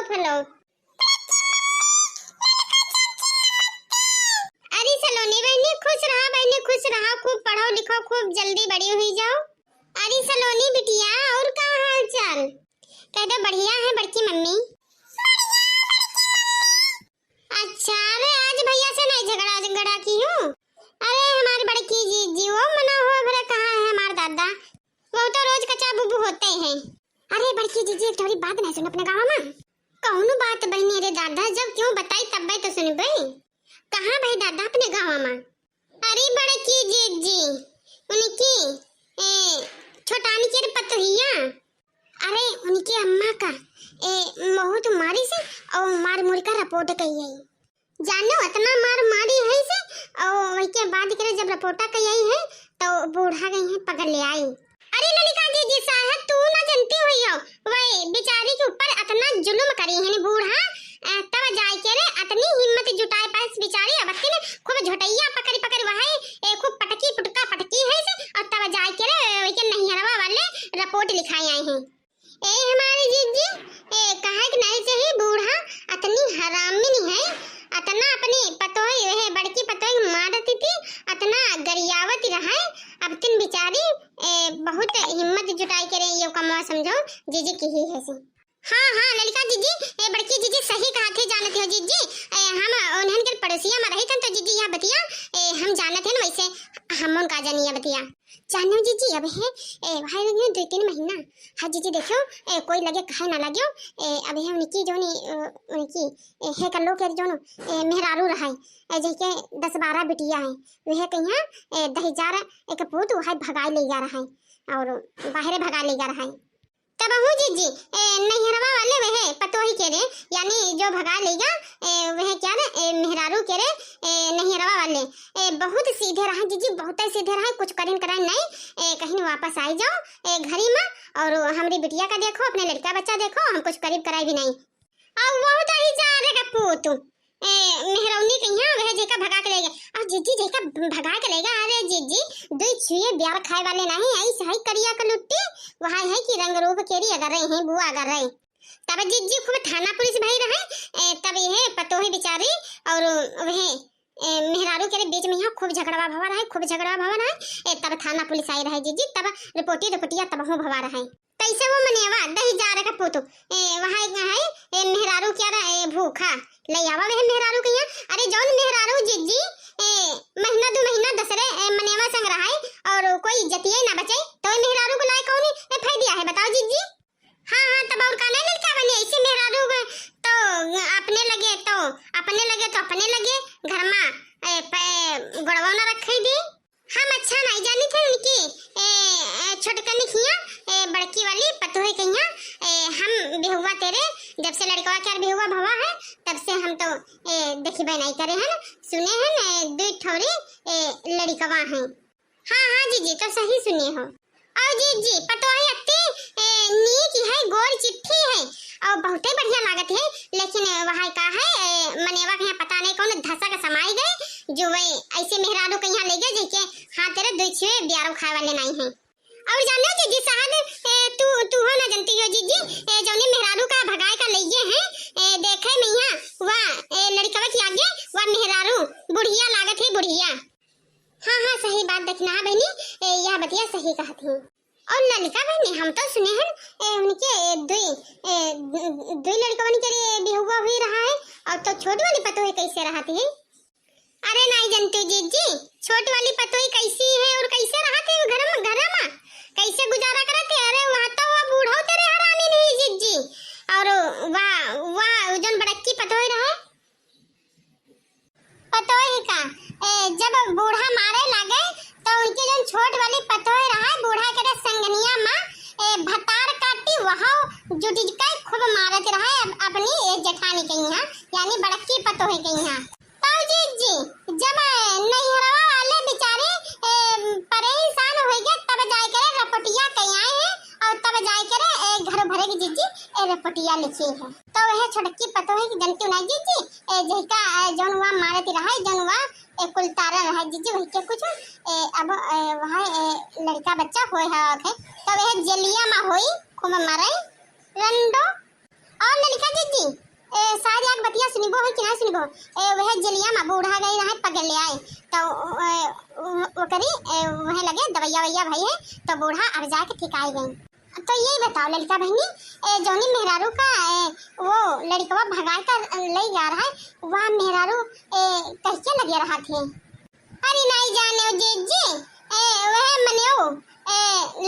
फलो। अरे सलोनी बहनी खुश रहा, खूब पढ़ो लिखो, खूब जल्दी बड़ी हुई जाओ। अरे सलोनी बिटिया और का हाल चाल? कहते बढ़िया है बड़की मम्मी। अच्छा, अरे आज भैया से नहीं झगड़ा की हूँ। अरे हमारे बड़की जी वो मना हो भले कहाँ है हमारे दादा, वो तो रोज कच्चा बुबू होते हैं। अरे बड़की जीजी एक थोड़ी बात नहीं सुन अपने गाँव में। कौन बात बहनी? अरे दादा जब क्यों बताई तब तो सुन भाई। कहाँ भाई दादा अपने गाँव में? अरे बड़की जीजी उनकी छोटानी के पतोहिया, अरे उनकी अम्मा का बहुत मारी से और मार मुड़ का रिपोर्ट कही है। जानो इतना मार मारी है से और वही के बाद करे जब रिपोर्ट कही है तो बूढ़ा गई है पकड़ ले आई। अरे ललिका जी साहब तू ना जानती हुई हो वही बेचारी के ऊपर इतना जुल्म करी है बूढ़ा, तब जाए के रे इतनी हिम्मत जुटाए पास बेचारी अबत्ती ने खूब झोटैया पकड़ वही खूब पुटका पटकी है से और तब जाए के रे वही के नहीं हरवा वाले रिपोर्ट लिखाई आए हैं। ए हमारी जीजी कहा कि नहीं चाहिए बूढ़ा इतनी हरामी नहीं है, इतना अपनी पतोही है बड़की पतोही मारती थी, इतना गरियावत रहा। अब तीन बेचारी बहुत हिम्मत जुटाई करे ये कमवा समझो जीजी की ही है सी। हाँ ललिका जीजी बड़की जीजी सही कहा थे जानते हो जीजी, हम उन्हन के पड़ोसिया में रही थन तो जीजी यह बतिया हम जानते हैं वैसे हम उनका जानिए बतिया जानो जीजी। अब है भाई 2-3 महीना। हाँ जीजी देखो कोई लगे कहे ना लगे अब है उनकी जो उनकी है कल्लो के जो मेहरारू रहा है जैसे 10-12 बिटिया है वह कहीं 10,000 एक पूत वह भगाए ले जा रहा है और बाहर भगा ले जा रहा है। तब हूँ जीजी नहरवा वाले वह पतोही के रे यानी जो भगा लेगा वह क्या रे मेहरारू के रे नहरवा वाले बहुत सीधे रहा जीजी, बहुत सीधे रहा, कुछ करें नहीं कहीं वापस आई जाओ घरी में और हमारी बिटिया का देखो अपने लड़का बच्चा देखो, हम कुछ करीब कराई भी नहीं। अब वो तो ही जा रे का पूत मेहरौनी कहिया वह जेका भगा के लेगा और जीजी जेका भगा के लेगा। अरे जीजी दो छुए ब्याह खाए वाले नहीं आई सही करिया का लुट्टी वहां है कि रंग रूप केरी अगर रहे हैं बुआ अगर रहे तब जीजी खूब थाना पुलिस भाई रहे तब ये पतोही बेचारी और वह मेहरारू के बीच में यहाँ खूब झगड़वा भवा रहा तब थाना पुलिस आई रहे जीजी, तब रिपोर्टिया तब हो भवा रहा है कैसे वो मनेवा 10,000 का पुत वहां है मेहरारू क्या रहा भूखा ले आवा वह मेहरारू कहिया। अरे जौन मेहरारू जीजी महीना 2 महीना दसरे मनेवा संग रहा है और कोई इज्जतिये ना बचे तो मेहरारू को लाए कौन फायदा है बताओ जीजी। हाँ तब और काने लड़का बने ऐसे मेहरारू तो अपने लगे घर में गड़वा ना रखे दी। हम अच्छा नहीं जानी थे उनकी छोटकन खिया बड़की वाली पतोही कहिया हम बेहुआ तेरे जब से लड़का क्या बेहुआ भवा है तब से हम तो देखी नहीं करे हैं सुने हैं 2 ठौरी लड़कवा हैं। हाँ जीजी तो सही सुने हो। और जीजी पतोही अत्ती नीक है गोल चिट्ठी है और बहुत बढ़िया लागत है, लेकिन वहाँ का है मनेवा के पता नहीं कौन धसा का समाई गए जो वही ऐसे मेहरारू के यहाँ ले गए जैसे हाँ तेरे 2 छुए ब्याह खाए वाले नहीं हैं। और जानो जीजी साहब तू हो ना जानती हो जीजी जौने मेहरारू का भगाए का ले हैं देखे मैं यहाँ वह लड़कवा के आगे वह मेहरारू बुढ़िया लागत है बुढ़िया। हाँ सही बात देखना बहनी यह बतिया सही कहती है। और ललिका बहनी हम तो सुने हैं उनके 2 लड़कवन के बेहुआ हुई रहा है और तो छोटी वाली पतोही कैसे रहती है? अरे नहीं जानती जीजी छोटी वाली पतोही कैसी है और कैसे रहती है घर में कैसे गुजारा करते? अरे वहाँ तो वो बूढ़ा तेरे हरामी नहीं जीजी और वाह जन बड़की पतोही रहे पतोही का जब बूढ़ा मारे लगे तो उनकी जो छोट वाली पतोही रहा बूढ़ा के संगनिया में भतार काटी वहाँ जुटी का खूब मारत रहा अपनी जेठानी के यहाँ यानी बड़की पतोही के यहाँ। तो जीजी जब नैहरवा वाले बेचारे परेशान हो गए तब जाए करे रपटिया कहीं आए हैं और तब जाए करे घर भरे की जीजी रपटिया लिखी है तो वह छोटकी पतोही की जनती नहीं जीजी जैका जनवा मारत रहा जनवा कुल तारा रहा जीजी वही के कुछ अब वहाँ लड़का बच्चा होए है तो वह जलिया में होई खूब मरे रंडो और ललिका जी शायद एक बतिया सुनिबो है कि ना सुनिबो वह जलिया में बूढ़ा गई रहे पकड़ ले आए तो वो करी वह लगे दवैया वैया भाई है तो बूढ़ा अब जाके ठिकाई गई। तो यही बताओ ललिका बहनी जोनी मेहरारू का वो लड़कवा भगा कर ले जा रहा है वह मेहरारू कैसे लगे रहा थे। अरे नहीं जाने जीजी वह मनेओ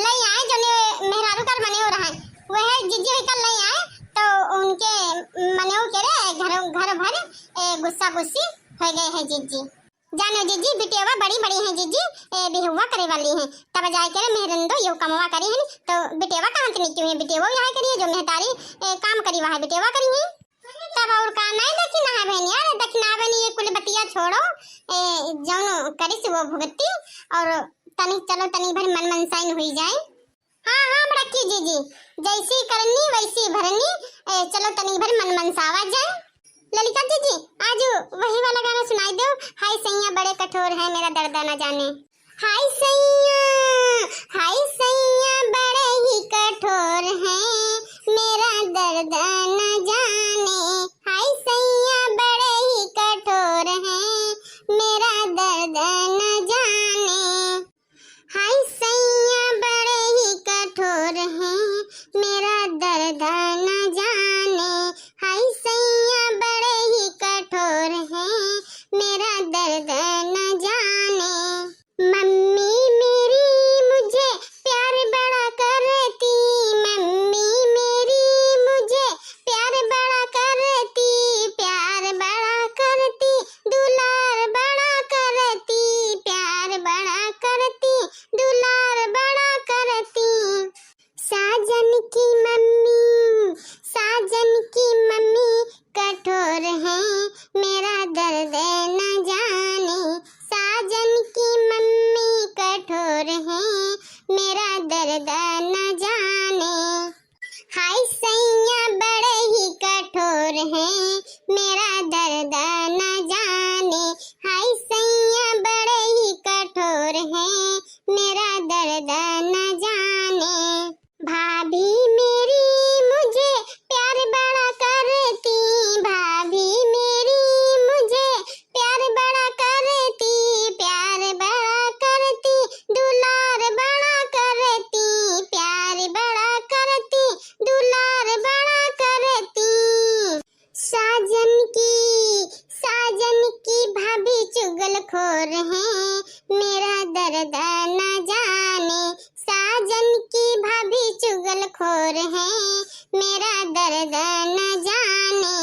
ले आए जोनी मेहरारू का मनेओ रहा है वह जीजी कल ले आए तो उनके मनेओ के रे घर भर गुस्सा गुस्सी हो गए हैं जीजी। जानो जीजी बिटियावा बड़ी बड़ी हैं जीजी बिहुआ करे वाली हैं तब जाए करे मेहरंदो यो कमवा करी है तो बिटियावा कहां के निकली है बिटियावा यहां करी है जो मेहतारी काम करी वहां बिटियावा करी है तब और का नहीं दक्षिणा है बहन यार दक्षिणा बहन ये कुल बतिया छोड़ो जौनो करिस वो भुगती और तनी चलो तनी भर मन मनसाइन हुई जाए। हां बड़की जीजी जैसी करनी वैसी भरनी चलो तनी भर मन मनसावा जाए। ललिका जी आज वही वाला गाना सुनाई दो हाय सैया बड़े कठोर है मेरा दर्द न जाने। हाय सैया बड़े ही कठोर है मेरा दर्द न जाने। हाय सैया बड़े ही कठोर है मेरा दर्द न जाने। हाय सैया बड़े ही कठोर है मेरा दर्द न जाने। हाय सैया बड़े ही कठोर है मेरा दर्द न जाने। मम्मी मेरी मुझे प्यार बड़ा करती मम्मी मेरी मुझे प्यार बड़ा करती दुलार बड़ा करती प्यार बड़ा करती दुलार बड़ा करती। साजन की मम्मी कठोर है मेरा दर्द न जाने। साजन की मम्मी कठोर है मेरा दर्द न जाने। हाय सैया बड़े ही कठोर है मेरा दर्द न जाने। हाय सैया बड़े ही कठोर है मेरा दर्द न जाने। भाभी मेरी मुझे प्यार बड़ा करती भाभी मेरी मुझे प्यार बड़ा करती दुलार बड़ा करती प्यार बड़ा करती दुलार बड़ा करती। साजन की भाभी चुगलखोर है मेरा दर्द न जाने। साजन की भाभी चुगलखोर है मेरा दर्द न जाने।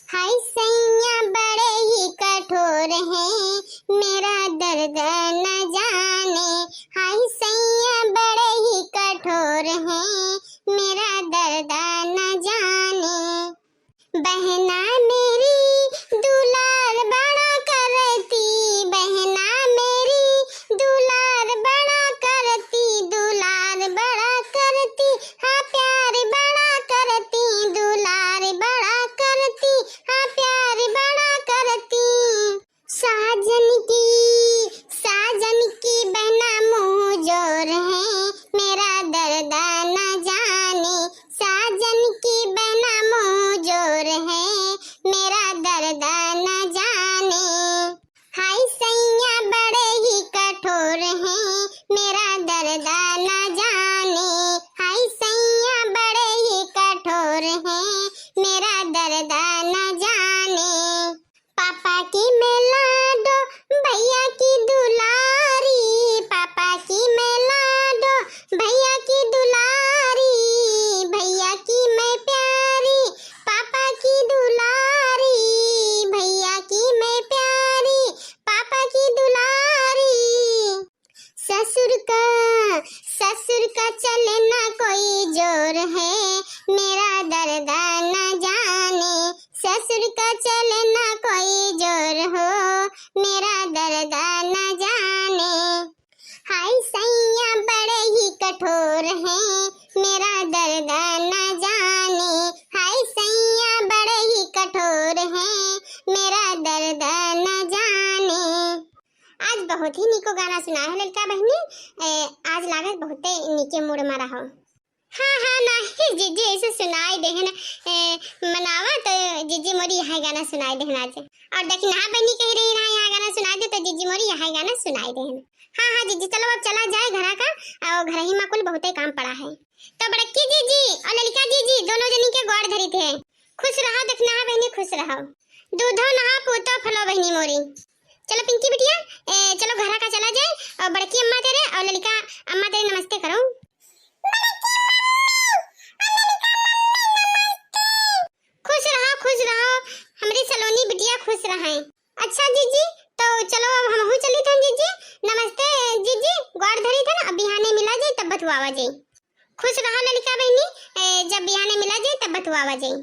हाय सैया बड़े ही कठोर है मेरा दर्द न जाने। हाय सैया बड़े ही कठोर है मेरा दर्द न जाने। बहना मेरी दुलार बड़ा करती बहना मेरी दुलार बड़ा करती हाँ प्यार बड़ा करती दुलार बड़ा करती हाँ प्यार बड़ा करती। साजन की बहना मुँह जोर है मेरा दर्द न जाने। साजन की बहना मुँह जोर है मेरा दर्द न जाने। हाय सैया बड़े ही कठोर है मेरा दर्द न जाने। हाय सैया बड़े ही कठोर है मेरा दर्द न जाने। पापा की मैं लाडो भैया की दुलारी पापा की मैं लाडो भैया की दुलारी भैया की मैं प्यारी पापा की दुलारी भैया की मैं प्यारी पापा की दुलारी। ससुर का चले ना कोई जोर है मेरा दर्द न जाने। ससुर का चले ना कोई जोर हो मेरा दर्द न जाने। हाय सैया बड़े ही कठोर है मेरा दर्द न जाने। हाय सैया बड़े ही कठोर है मेरा दर्द न जाने। आज बहुत ही निको गाना सुना है लड़का बहनी आज लागत बहुते नीचे मुड़ मारा हो। हाँ हाँ नहीं जीजी ऐसे सुनाई देहन मनावा तो जीजी मोरी यह गाना सुनाई देहन आज। और देखी ना बहनी कह रही ना यहाँ गाना सुनाई दे तो जीजी मोरी यह गाना सुनाई देहन। हाँ हाँ जीजी चलो अब चला जाए घर का और घर ही में कुल बहुत ही काम पड़ा है। तो बड़की जीजी और ललिका जीजी दोनों जनी के गौर धरी थे। खुश रहो देखना बहनी खुश रहो। दूधो नहा पूतो फलो बहनी मोरी। चलो पिंकी बिटिया चलो घर का चला जाए और बड़की अम्मा तेरे और ललिका अम्मा तेरे नमस्ते करो। खुश रहो हमारी सलोनी बिटिया खुश रहे। अच्छा जीजी तो चलो अब हम चली थे जीजी। नमस्ते जीजी गौर धरी थे ना अब बिहाने मिला जाए तब बतवावा जाए। खुश रहो ललिका बहनी जब बिहाने मिला जाए तब बतवावा जाए।